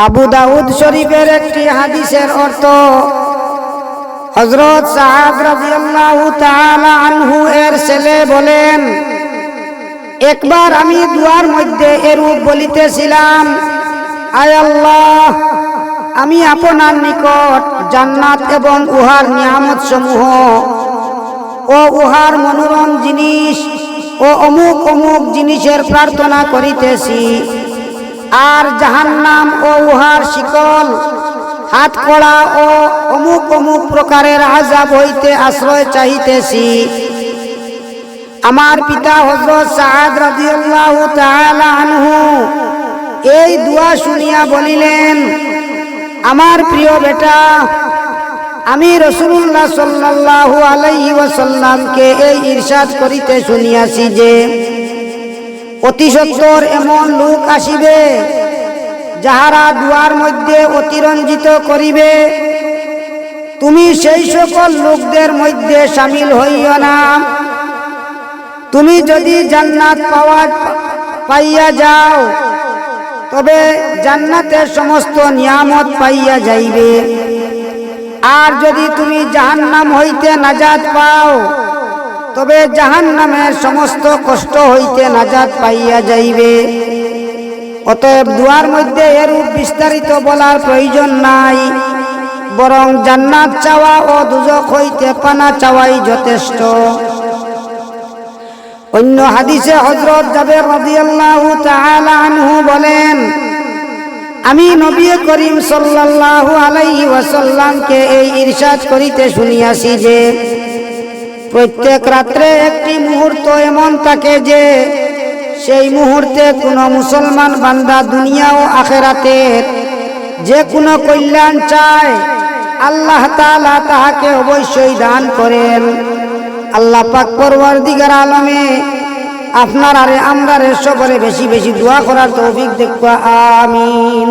আবু দাউদ শরীফের একটি হাদিসের অর্থ, হযরত সাআদ রাদিয়াল্লাহু তাআলা আনহু এর ছেলে বলেন, একবার আমি দুয়ার মধ্যে এরূপ বলিতেছিলাম, আয় আল্লাহ, আমি আপনার নিকট জান্নাত এবং উহার নিয়ামত সমূহ ও উহার মনোরম জিনিস ও অমুক অমুক জিনিসের প্রার্থনা করিতেছি, আর জাহান্নাম ও উহার শিকল, হাতকড়া ও অমুক অমুক প্রকারের আযাব হইতে আশ্রয় চাহিতেছি। আমার পিতা হযরত সাআদ রাদিয়াল্লাহু তাআলা আনহু এই দোয়া শুনিয়া বলিলেন, আমার প্রিয় বেটা, আমি রাসূলুল্লাহ সাল্লাল্লাহু আলাইহি ওয়াসাল্লামকে এই ইরশাদ করিতে শুনিয়াছি যে, অতি সত্বর এমন লোক আসিবে যাহারা দুয়ার মধ্যে অতিরঞ্জিত করিবে। তুমি সেই সকল লোকদের মধ্যে শামিল হইও না। তুমি যদি জান্নাত পাইয়া যাও, তবে জান্নাতের সমস্ত নিয়ামত পাইয়া যাইবে, আর যদি তুমি জাহান্নাম হইতে নাজাত পাও, তবে জাহান্নামের সমস্ত কষ্ট হইতে নাজাত পাইয়া যাইবে। অতএব দুয়ার মধ্যে এরূপ বিস্তারিত বলার প্রয়োজন নাই, বরং জান্নাত চাওয়া ও দুজক হইতে পানা চাওয়াই যথেষ্ট। অন্য হাদিসে হযরত জাবের রাদিয়াল্লাহু তাআলা আনহু বলেন, আমি নবী করিম সাল্লাল্লাহু আলাইহি ওয়াসাল্লামকে এই ইরশাদ করিতে শুনিয়াছি যে, প্রত্যেক রাত্রে একটি মুহূর্ত এমন থাকে যে সেই মুহূর্তে কোনো মুসলমান বান্দা দুনিয়া ও আখিরাতের যে কোনো কল্যাণ চায়, আল্লাহ তাআলা তাহাকে অবশ্যই দান করেন। আল্লাহ পাক পরওয়ারদিগার আলমে আপনার আরে আমরারে সবরে বেশি বেশি দোয়া করার তৌফিক দেখবা। আমিন।